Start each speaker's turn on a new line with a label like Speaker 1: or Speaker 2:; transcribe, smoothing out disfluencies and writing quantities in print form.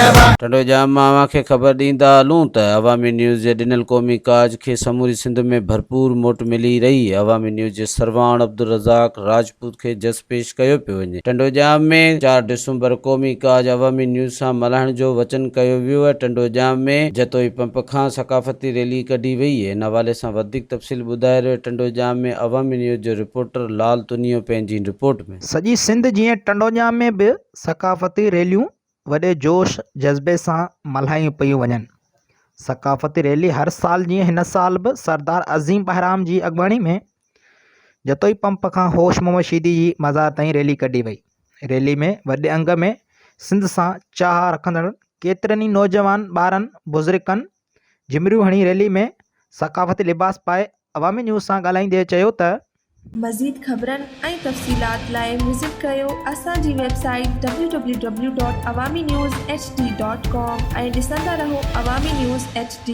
Speaker 1: टंडोजाम मां खे ख़बर ॾींदा हलूं त अवामी न्यूज़ जे ॾिनल क़ौमी काज खे समूरी सिंध में भरपूर मोट मिली रही। अवामी न्यूज़ जे सरवाण अब्दुल रज़ाक राजपूत खे जस पेश कयो पियो वञे। टंडोजाम में 4 डिसंबर क़ौमी काज अवामी न्यूज़ सां मल्हाइण जो वचन कयो वियो आहे। टंडोजाम में जतोई पंप खां सकाफ़ती रैली कढी वई। इन हवाले सां वधीक तफ़सील ॿुधाए रहियो टंडोजाम में अवामी न्यूज़ जो रिपोर्टर लाल तुनियो पंहिंजी रिपोर्ट में।
Speaker 2: सॼी सिंध जीअं टंडोजाम में बि सकाफ़ती रैलियूं वॾे जोश जज़्बे सां मल्हायूं पियूं वञनि। सकाफ़ती रैली हर साल जीअं हिन साल बि सरदार अज़ीम बहराम जी अॻुवाणी में जतोई पंप खां होश मोहम्मद शीदी जी मज़ार ताईं रैली कढी वई। रैली में वॾे अंग में सिंध सां चाह रखंदड़ केतिरनि ई नौजवान ॿारनि बुज़ुर्गनि झिमरियूं हणी रैली में सकाफ़ती लिबास पाए अवामी न्यूज़ सां ॻाल्हाईंदे चयो त
Speaker 3: मज़ीद ख़बरनि ऐं तफ़सीलात लाइ विज़िट कयो असांजी वेबसाइट www.awamiNewsHD.com ऐं ॾिसंदा रहो अवामी न्यूज़ HD।